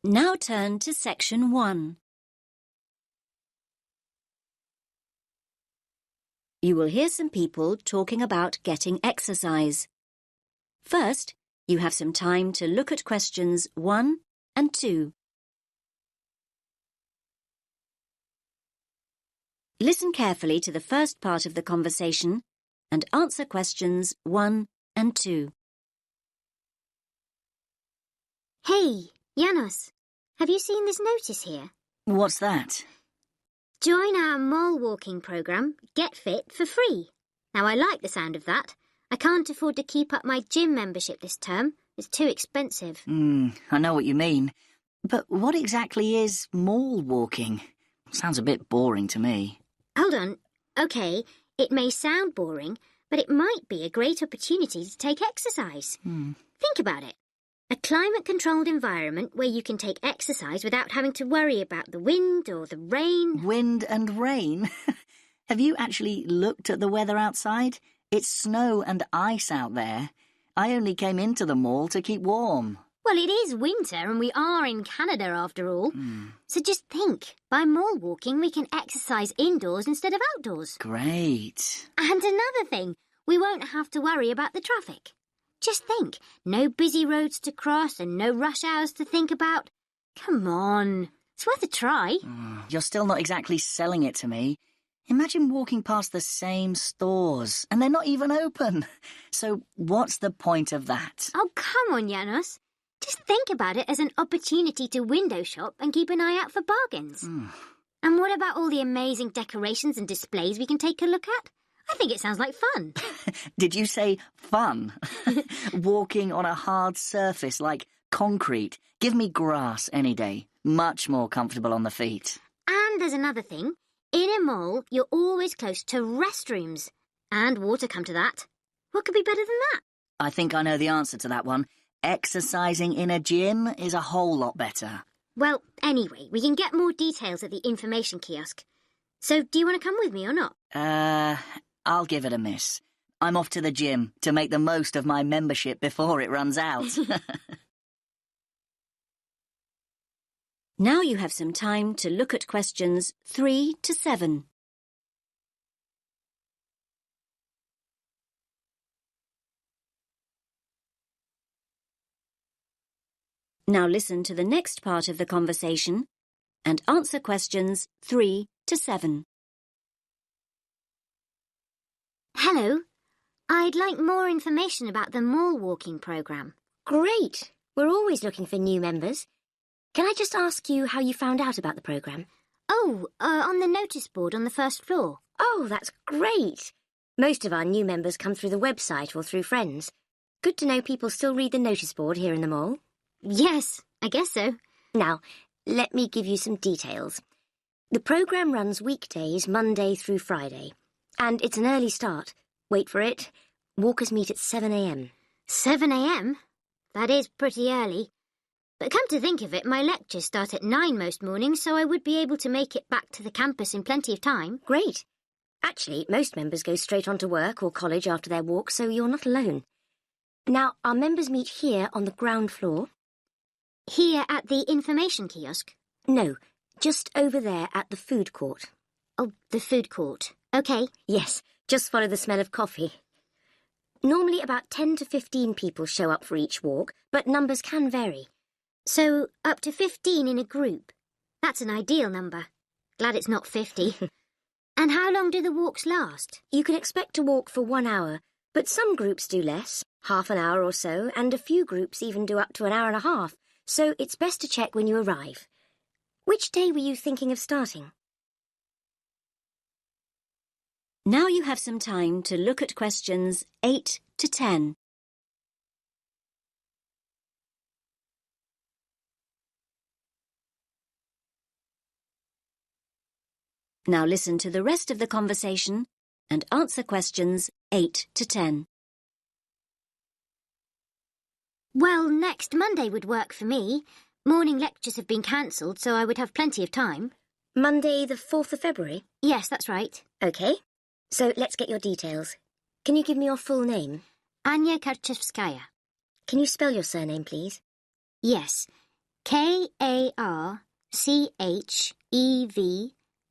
Now turn to Section 1. You will hear some people talking about getting exercise. First, you have some time to look at questions 1 and 2. Listen carefully to the first part of the conversation and answer questions 1 and 2. Hey, Janos, have you seen this notice here? What's that? Join our mole walking programme, Get Fit, for free. Now, I like the sound of that. I can't afford to keep up my gym membership this term. It's too expensive. I know what you mean. But what exactly is mole walking? Sounds a bit boring to me. Hold on. OK, it may sound boring, but it might be a great opportunity to take exercise. Think about it. A climate-controlled environment where you can take exercise without having to worry about the wind or the rain. Wind and rain? Have you actually looked at the weather outside? It's snow and ice out there. I only came into the mall to keep warm. Well, it is winter and we are in Canada after all. So just think, by mole walking we can exercise indoors instead of outdoors. Great. And another thing, we won't have to worry about the traffic. Just think, no busy roads to cross and no rush hours to think about. Come on, it's worth a try. You're still not exactly selling it to me. Imagine walking past the same stores and they're not even open. So what's the point of that? Oh, come on, Janos. Just think about it as an opportunity to window shop and keep an eye out for bargains. And what about all the amazing decorations and displays we can take a look at? I think it sounds like fun. Did you say fun? Walking on a hard surface like concrete. Give me grass any day. Much more comfortable on the feet. And there's another thing. In a mall, you're always close to restrooms. And water, come to that. What could be better than that? I think I know the answer to that one. Exercising in a gym is a whole lot better. Well, anyway, we can get more details at the information kiosk. So do you want to come with me or not? I'll give it a miss. I'm off to the gym to make the most of my membership before it runs out. Now you have some time to look at questions 3 to 7. Now listen to the next part of the conversation and answer questions 3 to 7. Hello. I'd like more information about the mall walking programme. Great. We're always looking for new members. Can I just ask you how you found out about the programme? Oh, on the notice board on the first floor. Oh, that's great. Most of our new members come through the website or through friends. Good to know people still read the notice board here in the mall. Yes, I guess so. Now, let me give you some details. The programme runs weekdays, Monday through Friday. And it's an early start. Wait for it. Walkers meet at 7 a.m. 7 a.m? That is pretty early. But come to think of it, my lectures start at 9 most mornings, so I would be able to make it back to the campus in plenty of time. Great. Actually, most members go straight on to work or college after their walk, so you're not alone. Now, our members meet here on the ground floor. Here at the information kiosk? No, just over there at the food court. Oh, the food court. OK. Yes, just follow the smell of coffee. Normally about 10 to 15 people show up for each walk, but numbers can vary. So, up to 15 in a group. That's an ideal number. Glad it's not 50. And how long do the walks last? You can expect to walk for 1 hour, but some groups do less, half an hour or so, and a few groups even do up to an hour and a half, so it's best to check when you arrive. Which day were you thinking of starting? Now you have some time to look at questions 8 to 10. Now listen to the rest of the conversation and answer questions 8 to 10. Well, next Monday would work for me. Morning lectures have been cancelled, so I would have plenty of time. Monday the 4th of February? Yes, that's right. OK. So let's get your details. Can you give me your full name? Anya Karchevskaya. Can you spell your surname, please? Yes. K-A-R-C-H-E-V-S-K-A-Y-A.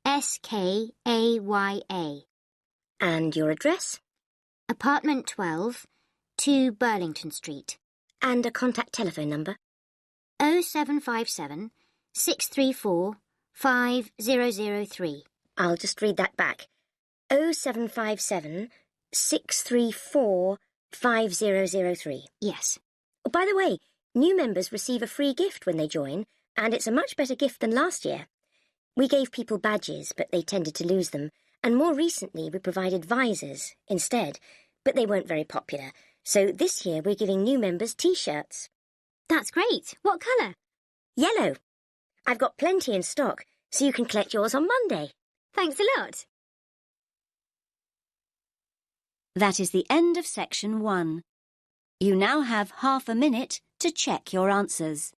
Marchevskaya. And your address? Apartment 12, 2 Burlington Street. And a contact telephone number? 0757 634 5003. I'll just read that back. 0757 634 5003. Yes. Oh, by the way, new members receive a free gift when they join, and it's a much better gift than last year. We gave people badges, but they tended to lose them, and more recently we provided visors instead, but they weren't very popular. So this year we're giving new members T-shirts. That's great. What colour? Yellow. I've got plenty in stock, so you can collect yours on Monday. Thanks a lot. That is the end of section 1. You now have half a minute to check your answers.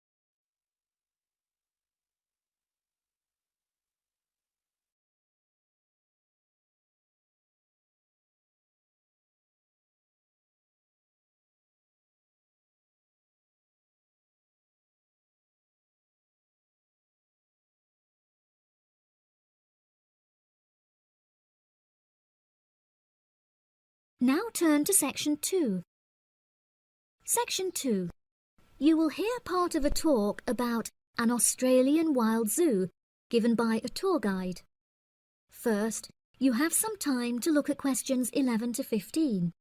Now turn to Section 2. Section 2. You will hear part of a talk about an Australian wild zoo given by a tour guide. First, you have some time to look at questions 11 to 15.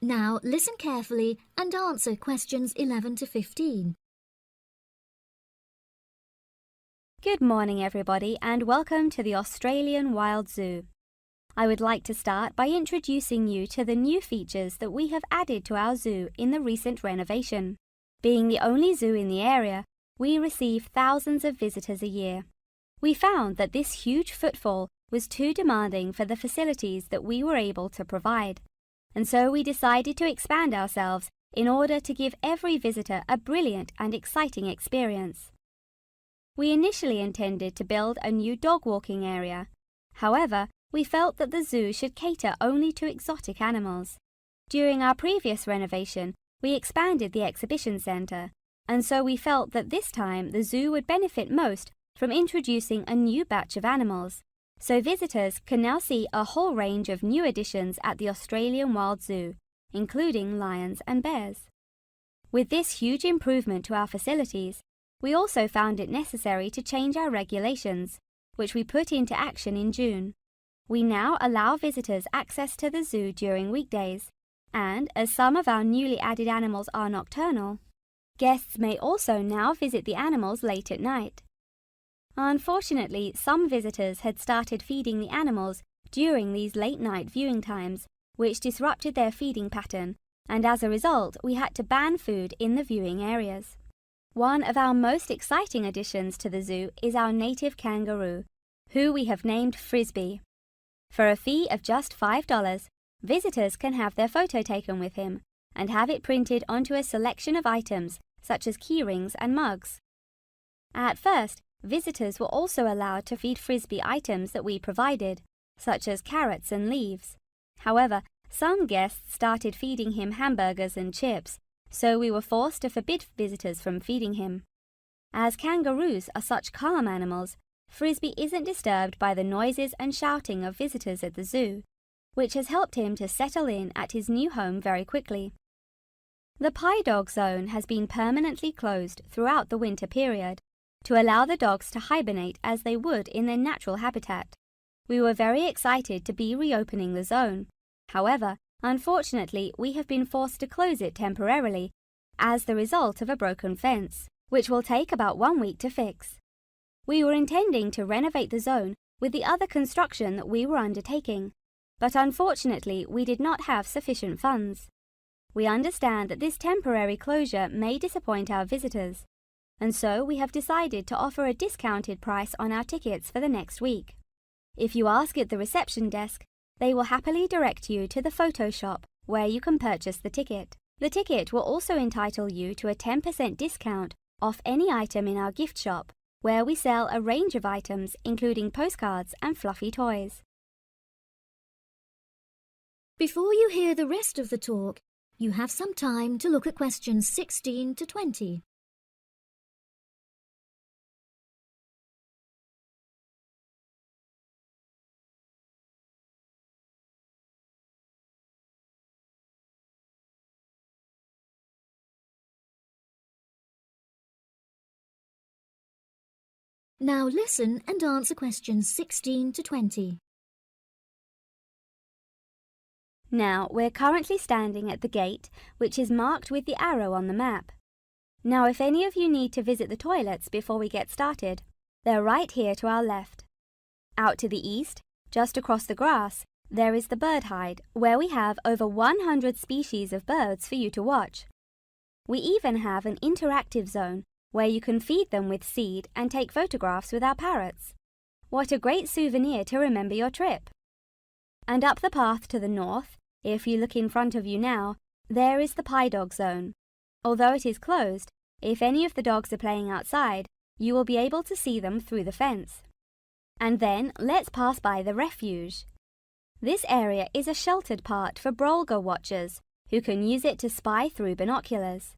Now listen carefully and answer questions 11 to 15. Good morning everybody and welcome to the Australian Wild Zoo. I would like to start by introducing you to the new features that we have added to our zoo in the recent renovation. Being the only zoo in the area, we receive thousands of visitors a year. We found that this huge footfall was too demanding for the facilities that we were able to provide. And so we decided to expand ourselves in order to give every visitor a brilliant and exciting experience. We initially intended to build a new dog walking area. However, we felt that the zoo should cater only to exotic animals. During our previous renovation, we expanded the exhibition centre, and so we felt that this time the zoo would benefit most from introducing a new batch of animals. So visitors can now see a whole range of new additions at the Australian Wild Zoo, including lions and bears. With this huge improvement to our facilities, we also found it necessary to change our regulations, which we put into action in June. We now allow visitors access to the zoo during weekdays, and as some of our newly added animals are nocturnal, guests may also now visit the animals late at night. Unfortunately, some visitors had started feeding the animals during these late-night viewing times, which disrupted their feeding pattern, and as a result, we had to ban food in the viewing areas. One of our most exciting additions to the zoo is our native kangaroo, who we have named Frisbee. For a fee of just $5, visitors can have their photo taken with him and have it printed onto a selection of items such as keyrings and mugs. At first, visitors were also allowed to feed Frisbee items that we provided, such as carrots and leaves. However, some guests started feeding him hamburgers and chips, so we were forced to forbid visitors from feeding him. As kangaroos are such calm animals, Frisbee isn't disturbed by the noises and shouting of visitors at the zoo, which has helped him to settle in at his new home very quickly. The Pie Dog Zone has been permanently closed throughout the winter period, to allow the dogs to hibernate as they would in their natural habitat. We were very excited to be reopening the zone. However, unfortunately, we have been forced to close it temporarily as the result of a broken fence, which will take about 1 week to fix. We were intending to renovate the zone with the other construction that we were undertaking, but unfortunately, we did not have sufficient funds. We understand that this temporary closure may disappoint our visitors, and so we have decided to offer a discounted price on our tickets for the next week. If you ask at the reception desk, they will happily direct you to the photo shop where you can purchase the ticket. The ticket will also entitle you to a 10% discount off any item in our gift shop, where we sell a range of items including postcards and fluffy toys. Before you hear the rest of the talk, you have some time to look at questions 16 to 20. Now listen and answer questions 16 to 20. Now, we're currently standing at the gate, which is marked with the arrow on the map. Now, if any of you need to visit the toilets before we get started, they're right here to our left. Out to the east, just across the grass, there is the bird hide, where we have over 100 species of birds for you to watch. We even have an interactive zone, where you can feed them with seed and take photographs with our parrots. What a great souvenir to remember your trip! And up the path to the north, if you look in front of you now, there is the pie dog zone. Although it is closed, if any of the dogs are playing outside, you will be able to see them through the fence. And then let's pass by the refuge. This area is a sheltered part for Brolga watchers, who can use it to spy through binoculars.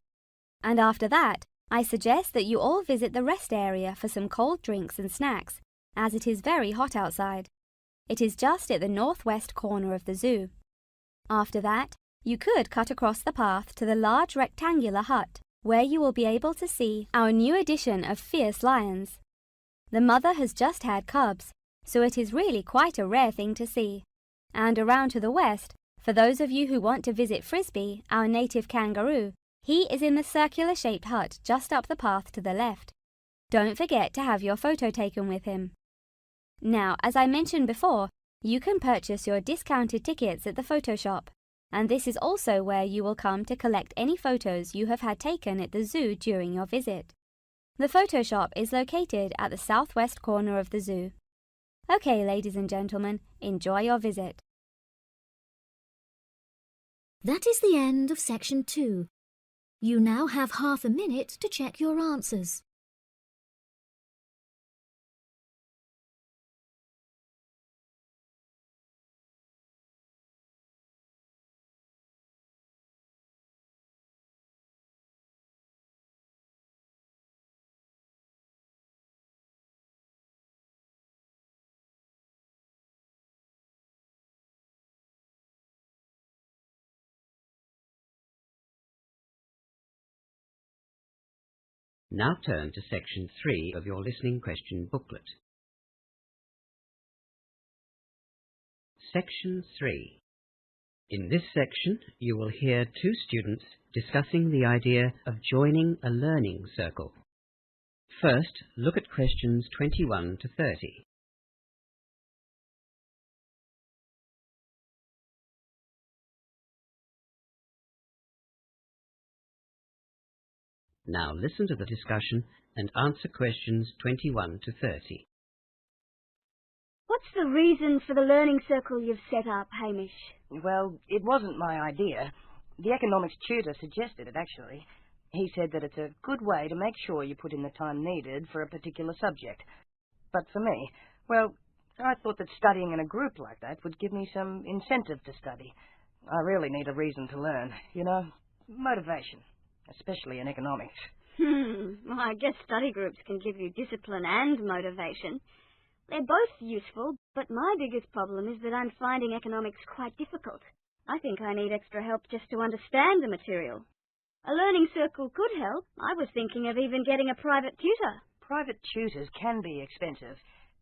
And after that, I suggest that you all visit the rest area for some cold drinks and snacks, as it is very hot outside. It is just at the northwest corner of the zoo. After that, you could cut across the path to the large rectangular hut, where you will be able to see our new edition of fierce lions. The mother has just had cubs, so it is really quite a rare thing to see. And around to the west, for those of you who want to visit Frisbee, our native kangaroo, he is in the circular-shaped hut just up the path to the left. Don't forget to have your photo taken with him. Now, as I mentioned before, you can purchase your discounted tickets at the photo shop, and this is also where you will come to collect any photos you have had taken at the zoo during your visit. The photo shop is located at the southwest corner of the zoo. Okay, ladies and gentlemen, enjoy your visit. That is the end of section 2. You now have half a minute to check your answers. Now turn to section 3 of your listening question booklet. Section 3. In this section, you will hear two students discussing the idea of joining a learning circle. First, look at questions 21 to 30. Now listen to the discussion and answer questions 21 to 30. What's the reason for the learning circle you've set up, Hamish? Well, it wasn't my idea. The economics tutor suggested it, actually. He said that it's a good way to make sure you put in the time needed for a particular subject. But for me, well, I thought that studying in a group like that would give me some incentive to study. I really need a reason to learn, you know, motivation. Especially in economics. Well, I guess study groups can give you discipline and motivation. They're both useful, but my biggest problem is that I'm finding economics quite difficult. I think I need extra help just to understand the material. A learning circle could help. I was thinking of even getting a private tutor. Private tutors can be expensive.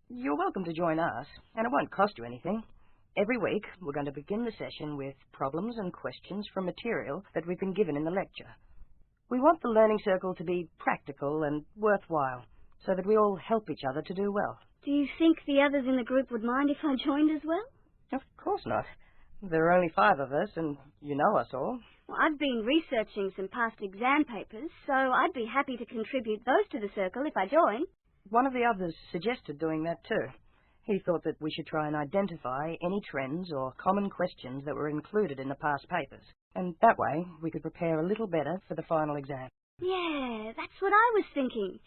You're welcome to join us, and it won't cost you anything. Every week, we're going to begin the session with problems and questions from material that we've been given in the lecture. We want the learning circle to be practical and worthwhile, so that we all help each other to do well. Do you think the others in the group would mind if I joined as well? Of course not. There are only 5 of us, and you know us all. Well, I've been researching some past exam papers, so I'd be happy to contribute those to the circle if I join. One of the others suggested doing that too. He thought that we should try and identify any trends or common questions that were included in the past papers, and that way we could prepare a little better for the final exam. Yeah, that's what I was thinking.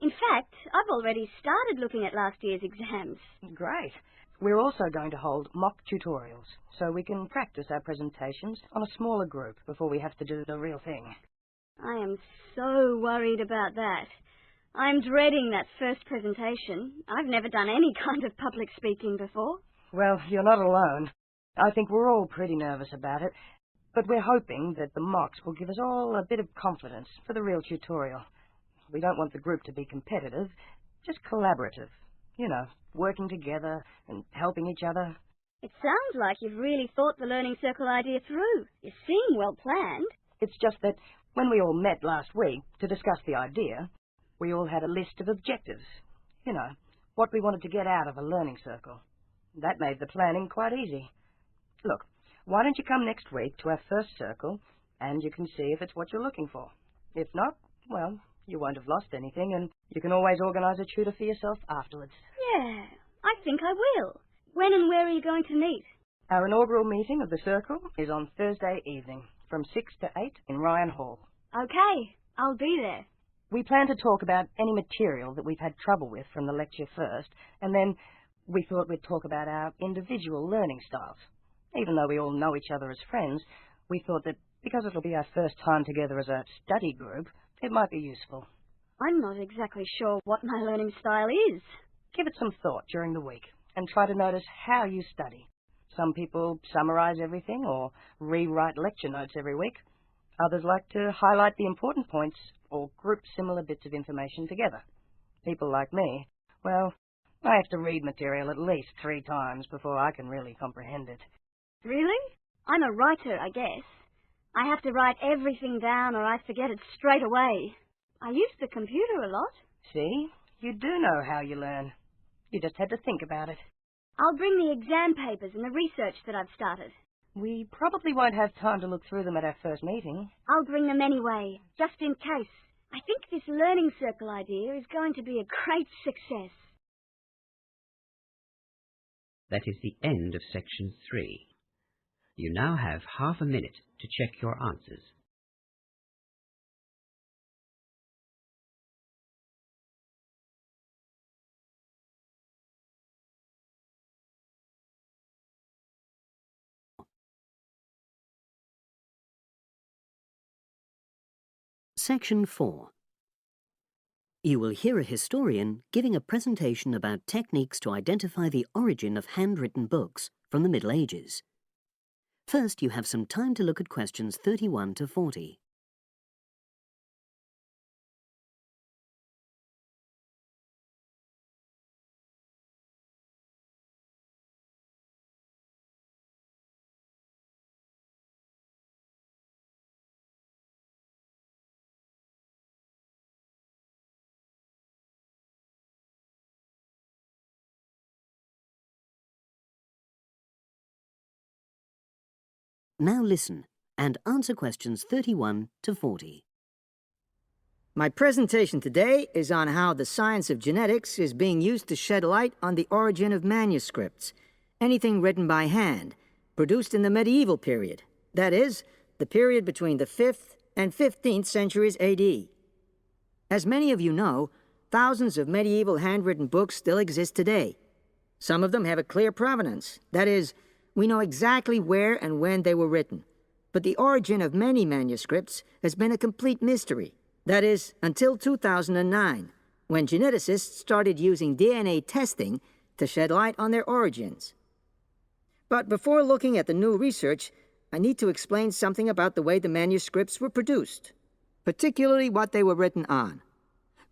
In fact, I've already started looking at last year's exams. Great. We're also going to hold mock tutorials, so we can practice our presentations on a smaller group before we have to do the real thing. I am so worried about that. I'm dreading that first presentation. I've never done any kind of public speaking before. Well, you're not alone. I think we're all pretty nervous about it, but we're hoping that the mocks will give us all a bit of confidence for the real tutorial. We don't want the group to be competitive, just collaborative. You know, working together and helping each other. It sounds like you've really thought the learning circle idea through. You seem well planned. It's just that when we all met last week to discuss the idea, we all had a list of objectives. You know, what we wanted to get out of a learning circle. That made the planning quite easy. Look, why don't you come next week to our first circle, and you can see if it's what you're looking for. If not, well, you won't have lost anything, and you can always organise a tutor for yourself afterwards. Yeah, I think I will. When and where are you going to meet? Our inaugural meeting of the circle is on Thursday evening, from 6 to 8 in Ryan Hall. Okay, I'll be there. We plan to talk about any material that we've had trouble with from the lecture first, and then we thought we'd talk about our individual learning styles. Even though we all know each other as friends, we thought that because it'll be our first time together as a study group, it might be useful. I'm not exactly sure what my learning style is. Give it some thought during the week, and try to notice how you study. Some people summarize everything or rewrite lecture notes every week. Others like to highlight the important points or group similar bits of information together. People like me, well, I have to read material at least 3 times before I can really comprehend it. Really? I'm a writer, I guess. I have to write everything down or I forget it straight away. I use the computer a lot. See? You do know how you learn. You just had to think about it. I'll bring the exam papers and the research that I've started. We probably won't have time to look through them at our first meeting. I'll bring them anyway, just in case. I think this learning circle idea is going to be a great success. That is the end of section 3. You now have half a minute to check your answers. Section 4. You will hear a historian giving a presentation about techniques to identify the origin of handwritten books from the Middle Ages. First, you have some time to look at questions 31 to 40. Now listen and answer questions 31 to 40. My presentation today is on how the science of genetics is being used to shed light on the origin of manuscripts, anything written by hand, produced in the medieval period, that is, the period between the 5th and 15th centuries AD. As many of you know, thousands of medieval handwritten books still exist today. Some of them have a clear provenance, that is, we know exactly where and when they were written, but the origin of many manuscripts has been a complete mystery. That is, until 2009, when geneticists started using DNA testing to shed light on their origins. But before looking at the new research, I need to explain something about the way the manuscripts were produced, particularly what they were written on.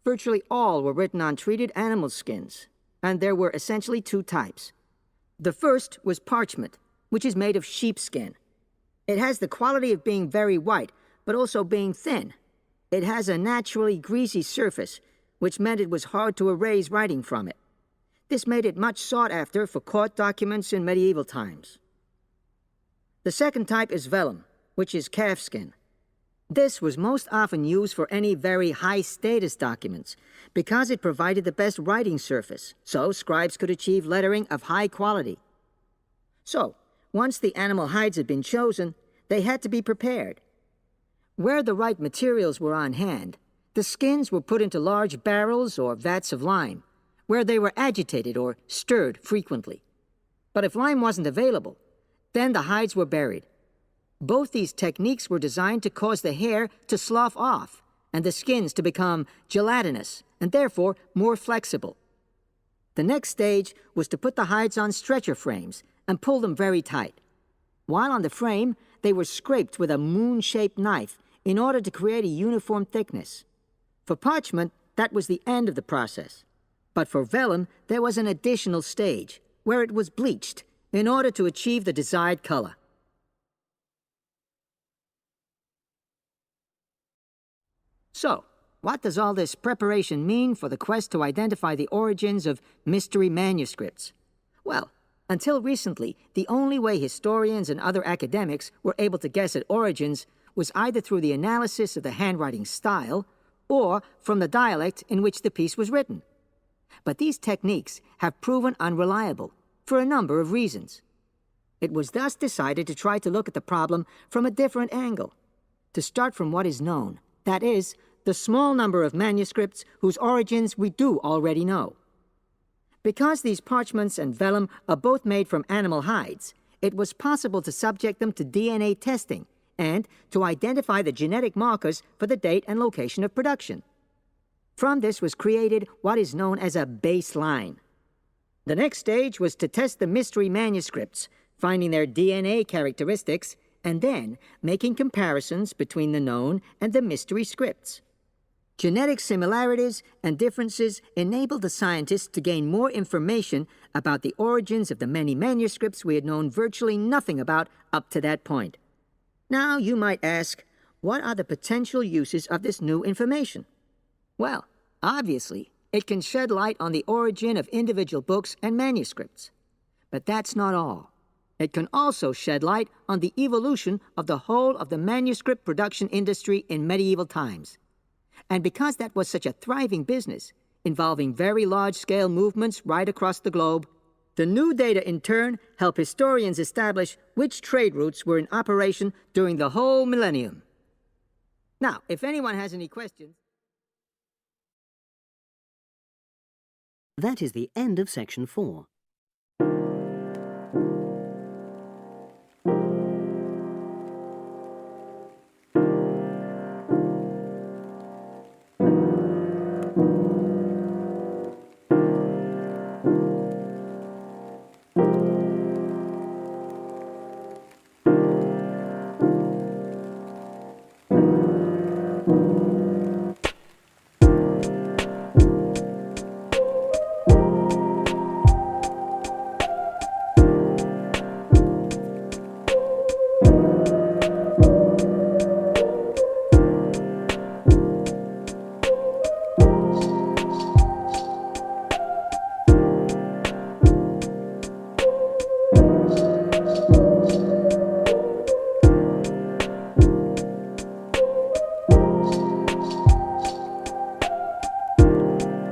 Virtually all were written on treated animal skins, and there were essentially 2 types. The first was parchment, which is made of sheepskin. It has the quality of being very white, but also being thin. It has a naturally greasy surface, which meant it was hard to erase writing from it. This made it much sought after for court documents in medieval times. The second type is vellum, which is calfskin. This was most often used for any very high-status documents because it provided the best writing surface, so scribes could achieve lettering of high quality. So, once the animal hides had been chosen, they had to be prepared. Where the right materials were on hand, the skins were put into large barrels or vats of lime, where they were agitated or stirred frequently. But if lime wasn't available, then the hides were buried. Both these techniques were designed to cause the hair to slough off and the skins to become gelatinous and therefore more flexible. The next stage was to put the hides on stretcher frames and pull them very tight. While on the frame, they were scraped with a moon-shaped knife in order to create a uniform thickness. For parchment, that was the end of the process. But for vellum, there was an additional stage, where it was bleached in order to achieve the desired color. So, what does all this preparation mean for the quest to identify the origins of mystery manuscripts? Well, until recently, the only way historians and other academics were able to guess at origins was either through the analysis of the handwriting style or from the dialect in which the piece was written. But these techniques have proven unreliable for a number of reasons. It was thus decided to try to look at the problem from a different angle, to start from what is known, that is, the small number of manuscripts whose origins we do already know. Because these parchments and vellum are both made from animal hides, it was possible to subject them to DNA testing and to identify the genetic markers for the date and location of production. From this was created what is known as a baseline. The next stage was to test the mystery manuscripts, finding their DNA characteristics, and then making comparisons between the known and the mystery scripts. Genetic similarities and differences enabled the scientists to gain more information about the origins of the many manuscripts we had known virtually nothing about up to that point. Now you might ask, what are the potential uses of this new information? Well, obviously, it can shed light on the origin of individual books and manuscripts. But that's not all. It can also shed light on the evolution of the whole of the manuscript production industry in medieval times. And because that was such a thriving business, involving very large-scale movements right across the globe, the new data in turn help historians establish which trade routes were in operation during the whole millennium. Now, if anyone has any questions... That is the end of section 4.